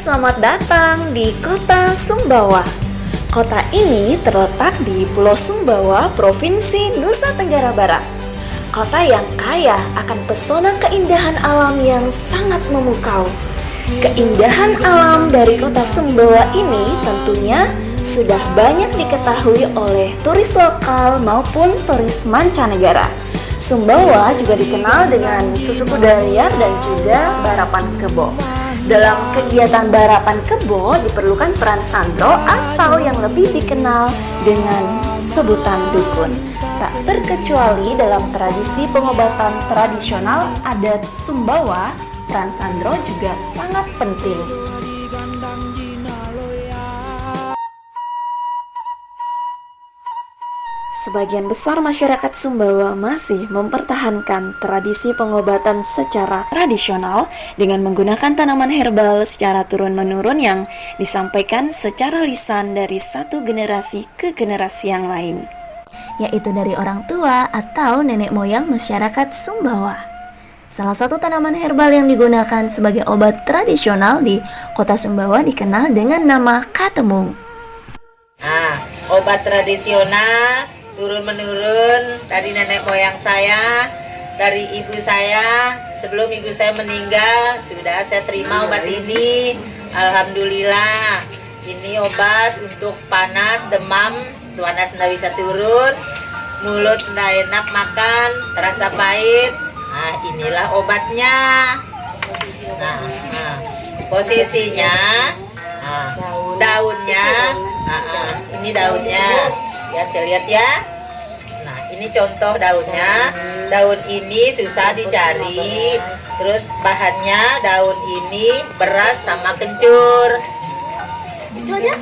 selamat datang di kota Sumbawa. Kota ini terletak di Pulau Sumbawa, Provinsi Nusa Tenggara Barat. Kota yang kaya akan pesona keindahan alam yang sangat memukau. Keindahan alam dari kota Sumbawa ini tentunya sudah banyak diketahui oleh turis lokal maupun turis mancanegara. Sumbawa juga dikenal dengan susu kuda liar dan juga barapan kebo. Dalam kegiatan barapan kebo diperlukan peran sandro atau yang lebih dikenal dengan sebutan dukun. Tak terkecuali dalam tradisi pengobatan tradisional adat Sumbawa, peran sandro juga sangat penting. Sebagian besar masyarakat Sumbawa masih mempertahankan tradisi pengobatan secara tradisional dengan menggunakan tanaman herbal secara turun-menurun yang disampaikan secara lisan dari satu generasi ke generasi yang lain, yaitu dari orang tua atau nenek moyang masyarakat Sumbawa. Salah satu tanaman herbal yang digunakan sebagai obat tradisional di kota Sumbawa dikenal dengan nama katemung. Obat tradisional turun-menurun dari nenek moyang saya, dari ibu saya. Sebelum ibu saya meninggal, sudah saya terima obat ini. Alhamdulillah, ini obat untuk panas, demam, panas tidak bisa turun, mulut tidak enak makan, terasa pahit. Inilah obatnya. Posisinya, daunnya, ini daunnya. Ya, saya lihat ya. Nah, ini contoh daunnya. Daun ini susah dicari. Terus bahannya daun ini beras sama kencur. Itu aja.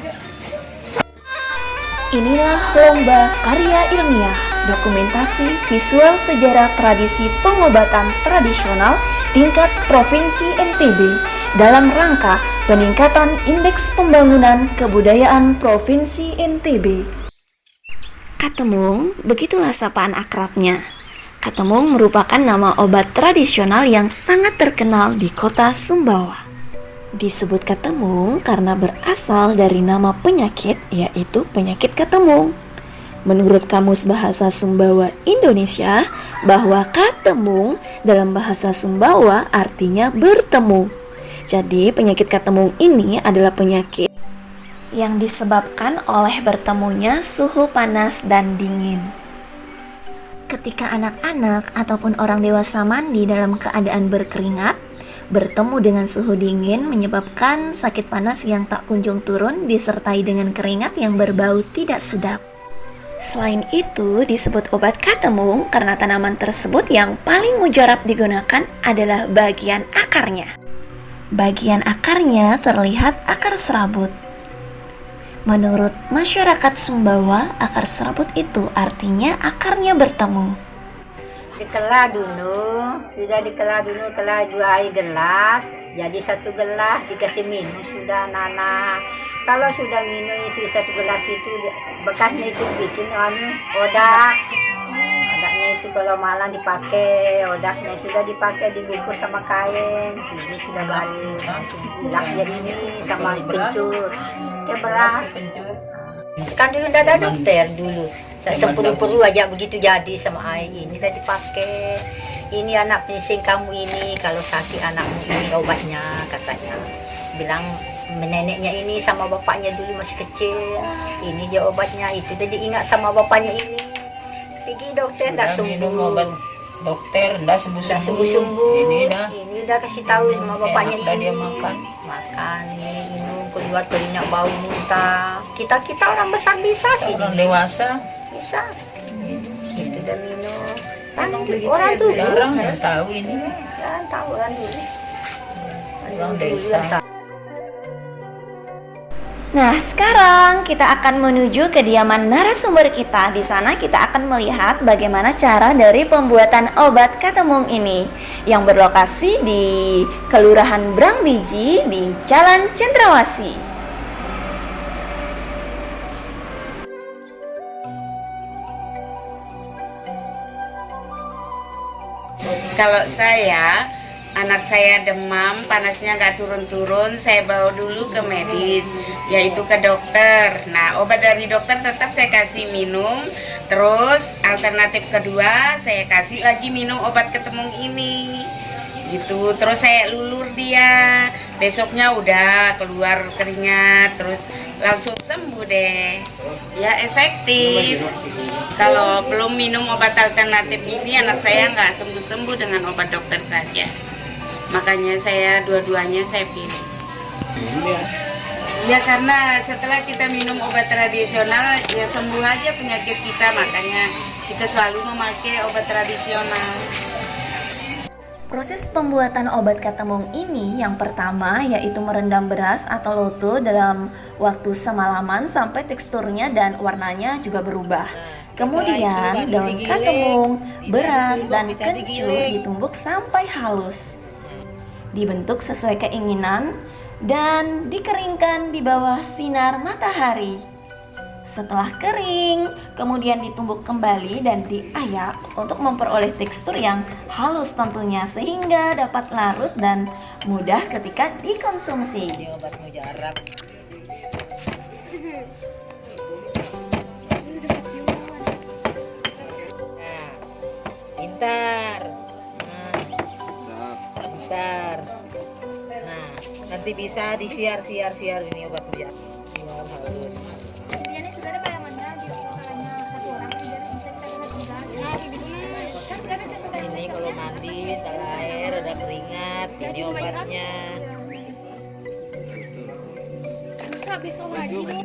Inilah lomba karya ilmiah, dokumentasi visual sejarah tradisi pengobatan tradisional tingkat Provinsi NTB dalam rangka peningkatan indeks pembangunan kebudayaan Provinsi NTB. Katemung, begitulah sapaan akrabnya. Katemung merupakan nama obat tradisional yang sangat terkenal di kota Sumbawa. Disebut katemung karena berasal dari nama penyakit, yaitu penyakit katemung. Menurut Kamus Bahasa Sumbawa Indonesia, bahwa katemung dalam bahasa Sumbawa artinya bertemu. Jadi penyakit katemung ini adalah penyakit yang disebabkan oleh bertemunya suhu panas dan dingin. Ketika anak-anak ataupun orang dewasa mandi dalam keadaan berkeringat, bertemu dengan suhu dingin menyebabkan sakit panas yang tak kunjung turun disertai dengan keringat yang berbau tidak sedap. Selain itu, disebut obat katemung karena tanaman tersebut yang paling mujarab digunakan adalah bagian akarnya. Bagian akarnya terlihat akar serabut. Menurut masyarakat Sumbawa, akar serabut itu artinya akarnya bertemu. Dikelah dulu, sudah dikelah dulu, kelah 2 air gelas, jadi 1 gelas dikasih minum sudah Nana. Kalau sudah minum itu 1 gelas itu bekasnya itu bikin odak. Odaknya itu kalau malam dipakai, odaknya sudah dipakai dibungkus sama kain, ini sudah balik. Silak jadi ini sama kencur. Ya beras. Kan dulu udah ada dokter dulu. Sepuluh aja begitu jadi sama air ini udah dipakai. Ini anak pincing kamu ini kalau sakit anakmu ini obatnya katanya. Bilang neneknya ini sama bapaknya dulu masih kecil. Ini dia obatnya itu udah diingat sama bapaknya ini. Pergi dokter enggak sembuh. Obat dokter enggak sembuh-sembuh. Ini udah kasih tahu sama bapaknya ini. Dia makan Ini minum keluar keringat bau muntah. Kita orang besar bisa sih. Orang dewasa Bisa. Itu udah minum. Kan orang tuh orang nggak tahu ini. Jangan tahu orang dulu. Orang desa. Nah, sekarang kita akan menuju kediaman narasumber kita. Di sana kita akan melihat bagaimana cara dari pembuatan obat katemung ini yang berlokasi di Kelurahan Brangbiji di Jalan Cendrawasih. Kalau saya anak saya demam, panasnya nggak turun-turun, saya bawa dulu ke medis, yaitu ke dokter. Nah, obat dari dokter tetap saya kasih minum. Terus alternatif kedua, saya kasih lagi minum obat ketemung ini. Gitu, terus saya lulur dia. Besoknya udah keluar keringat, terus langsung sembuh deh. Ya efektif. Kalau belum minum obat alternatif ini, anak saya nggak sembuh-sembuh dengan obat dokter saja. Makanya saya dua-duanya saya pilih. Ya karena setelah kita minum obat tradisional ya sembuh aja penyakit kita, makanya kita selalu memakai obat tradisional. Proses pembuatan obat katemung ini yang pertama yaitu merendam beras atau loto dalam waktu semalaman sampai teksturnya dan warnanya juga berubah. Kemudian daun katemung, beras, dan kencur ditumbuk sampai halus. Dibentuk sesuai keinginan dan dikeringkan di bawah sinar matahari. Setelah kering, kemudian ditumbuk kembali dan diayak untuk memperoleh tekstur yang halus tentunya sehingga dapat larut dan mudah ketika dikonsumsi. Ini obat mujarab. Nah, pintar. Pintar. Nah, nanti bisa disiar ini obat mujarab. Siar halus. Ini kalau mandi salah air ada keringat, ini obatnya. Bisa besok lagi dong.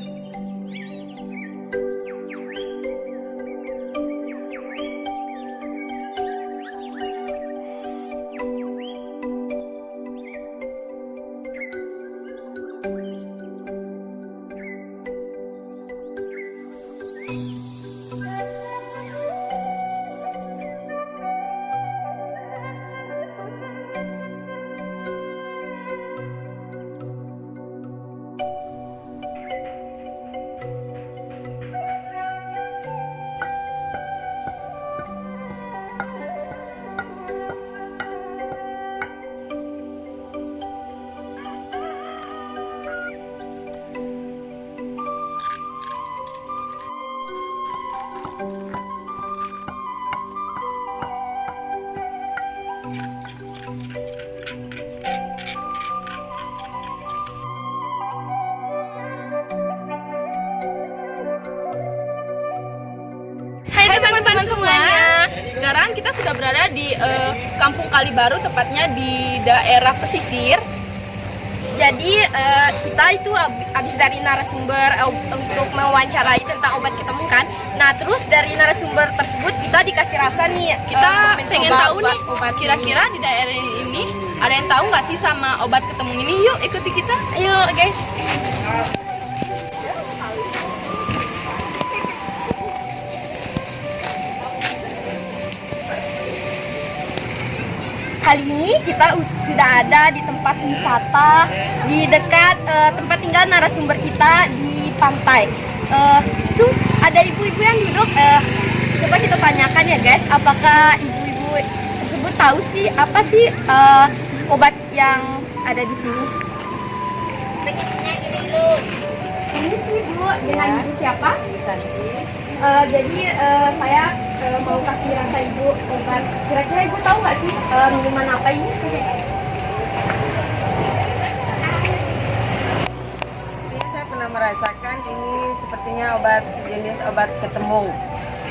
Hai teman-teman semuanya, sekarang kita sudah berada di Kampung Kalibaru, tepatnya di daerah pesisir. Jadi kita itu habis dari narasumber untuk mewawancarai tentang obat ketemung kan. Nah terus dari narasumber tersebut kita dikasih rasa nih. Kita pengen tahu nih, obat kira-kira di daerah ini ada yang tahu nggak sih sama obat ketemung ini? Yuk ikuti kita. Ayo guys. Kali ini kita sudah ada di tempat wisata di dekat tempat tinggal narasumber kita di pantai. Tuh ada ibu-ibu yang duduk. Coba kita tanyakan ya guys, apakah ibu-ibu tersebut tahu sih apa sih obat yang ada di sini? Ini sih Bu, dengan ibu siapa? Jadi saya mau kasih rasa ibu obat. Kira-kira ibu tahu nggak sih minuman apa ini? Saya pernah merasakan ini sepertinya obat jenis obat ketemung.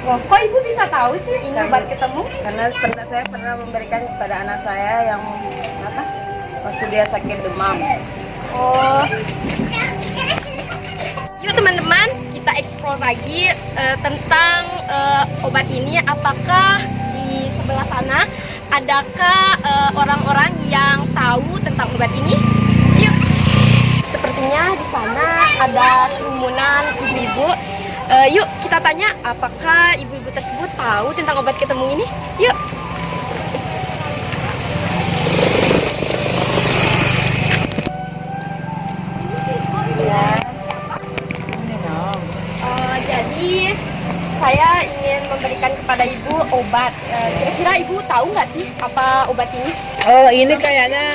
Wah, kok ibu bisa tahu sih ini obat ketemung? Karena saya pernah memberikan kepada anak saya yang waktu dia sakit demam. Oh. Yuk teman-teman, kita eksplor lagi tentang obat ini. Apakah di sebelah sana adakah orang-orang yang tahu tentang obat ini? Yuk. Sepertinya di sana ada kerumunan ibu-ibu. Yuk kita tanya apakah ibu-ibu tersebut tahu tentang obat ketemung ini? Yuk. Jadi saya ingin memberikan kepada ibu obat. Kira-kira ibu tahu nggak sih apa obat ini? Oh, ini kayaknya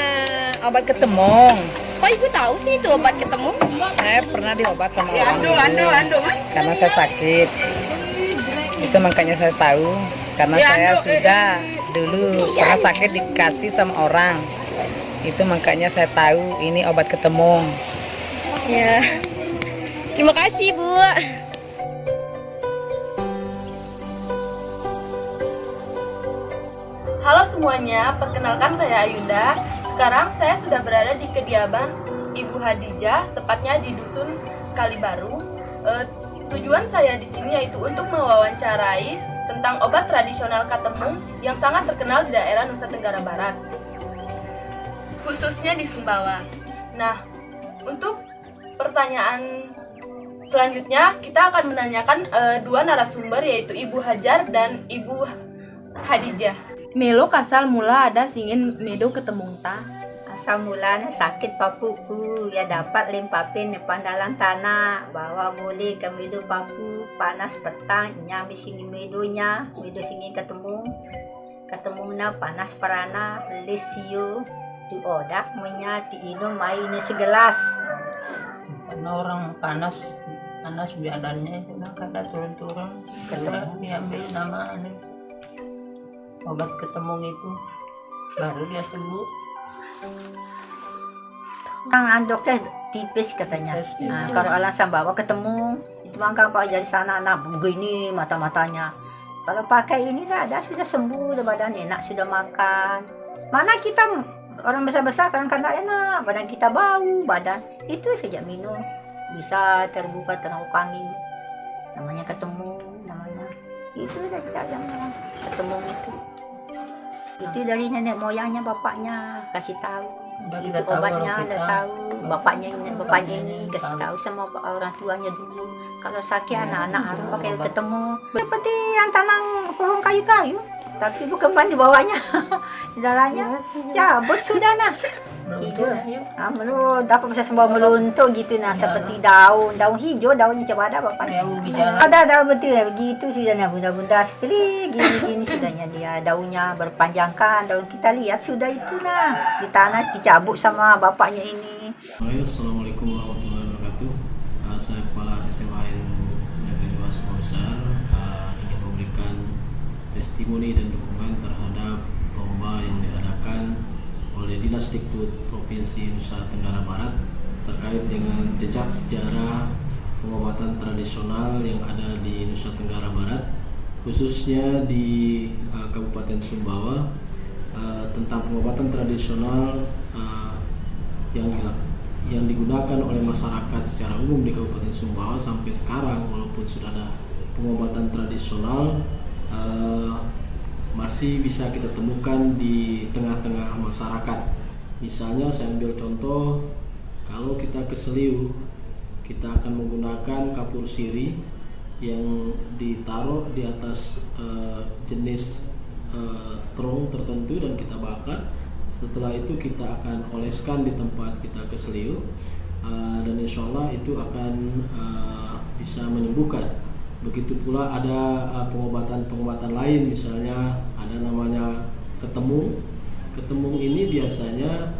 obat ketemung. Kok ibu tahu sih itu obat ketemu? Saya pernah diobat sama orang karena saya sakit. Itu makanya saya tahu. Karena saya sudah dulu pernah sakit dikasih sama orang. Itu makanya saya tahu ini obat ketemung. Ya. Terima kasih, Bu. Halo semuanya, perkenalkan saya Ayunda. Sekarang saya sudah berada di kediaman Ibu Hadijah, tepatnya di Dusun Kalibaru. Tujuan saya di sini yaitu untuk mewawancarai tentang obat tradisional Katemung yang sangat terkenal di daerah Nusa Tenggara Barat, khususnya di Sumbawa. Nah, untuk pertanyaan selanjutnya kita akan menanyakan dua narasumber, yaitu Ibu Hajar dan Ibu Hadijah. Melo kasal mula ada singin medo ketemung ta. Asal mulanya sakit papuku, ya dapat limpapin pandalan tanah, bawa boleh ke medo papu, panas petang, nyami sini medonya, medo sini ketemungna panas perana, lesio, di odak menyati minum mainnya segelas. Karena orang panas badannya itu kada turun-turun, karena diambil nama ini obat ketemung itu, baru dia sembuh. Dokter tipis katanya. Nah, kalau alasan bawa ketemu itu mangka pak jadi sana anak begini mata-matanya. Kalau pakai ini lah ada sudah sembuh, udah badan enak, sudah makan. Mana kita orang besar-besar kadang-kadang enak, badan kita bau, badan itu sejak minum bisa terbuka terangi. Namanya ketemu, namanya itu dari yang ketemu itu dari nenek moyangnya, bapaknya kasih tahu. Itu obatnya udah tahu, bapaknya ini kasih tahu sama orang tuanya dulu. Kalau sakit anak-anak harus pakai ketemu. Seperti yang tanam pohon kayu-kayu, tapi bukan ban di bawahnya, di dalamnya cabut sudah nah. Hijau, dapat bisa semua meluntuk gitu nah, seperti daun hijau, daunnya coba ada bapaknya. Ada daun betul ya begitu sudah nah, bunda-bunda sekali gini sudahnya dia daunnya berpanjangkan, daun kita lihat sudah itu nah di tanah dicabut sama bapaknya ini. Assalamualaikum warahmatullahi wabarakatuh. Saya Kepala SMA Negeri 2 Sumbawa Besar ingin memberikan testimoni dan dukungan terhadap lomba yang diadakan oleh Dinas Dikbud Provinsi Nusa Tenggara Barat terkait dengan jejak sejarah pengobatan tradisional yang ada di Nusa Tenggara Barat, khususnya di Kabupaten Sumbawa, tentang pengobatan tradisional yang digunakan oleh masyarakat secara umum di Kabupaten Sumbawa sampai sekarang. Walaupun sudah ada pengobatan tradisional, masih bisa kita temukan di tengah-tengah masyarakat. Misalnya saya ambil contoh, kalau kita ke Seliu, kita akan menggunakan kapur siri yang ditaruh di atas jenis terung tertentu dan kita bakar. Setelah itu kita akan oleskan di tempat kita ke Seliu, dan insya Allah itu akan bisa menyembuhkan. Begitu pula ada pengobatan lain, misalnya ada namanya ketemung. Ketemung ini biasanya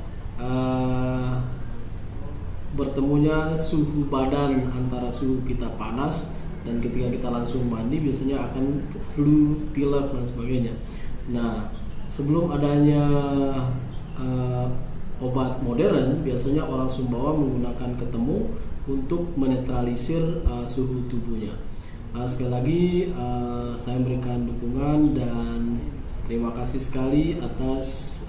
bertemunya suhu badan antara suhu kita panas dan ketika kita langsung mandi biasanya akan flu, pilek dan sebagainya. Nah, sebelum adanya obat modern, biasanya orang Sumbawa menggunakan ketemung untuk menetralisir suhu tubuhnya. Sekali lagi saya memberikan dukungan dan terima kasih sekali atas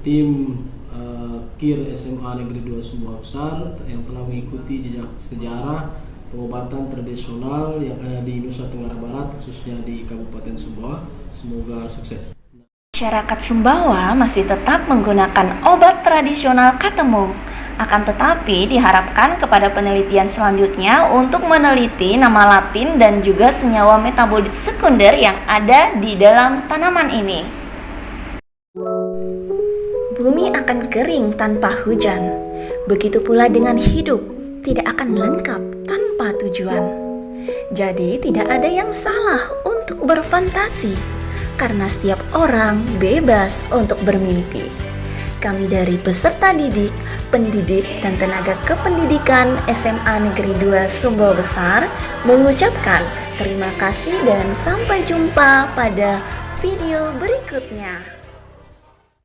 tim KIR SMA Negeri 2 Sumbawa Besar yang telah mengikuti jejak sejarah pengobatan tradisional yang ada di Nusa Tenggara Barat, khususnya di Kabupaten Sumbawa. Semoga sukses. Masyarakat Sumbawa masih tetap menggunakan obat tradisional Katemung. Akan tetapi diharapkan kepada penelitian selanjutnya untuk meneliti nama latin dan juga senyawa metabolit sekunder yang ada di dalam tanaman ini. Bumi akan kering tanpa hujan. Begitu pula dengan hidup, tidak akan lengkap tanpa tujuan. Jadi tidak ada yang salah untuk berfantasi, karena setiap orang bebas untuk bermimpi. Kami dari peserta didik, pendidik, dan tenaga kependidikan SMA Negeri 2 Sumbawa Besar mengucapkan terima kasih dan sampai jumpa pada video berikutnya.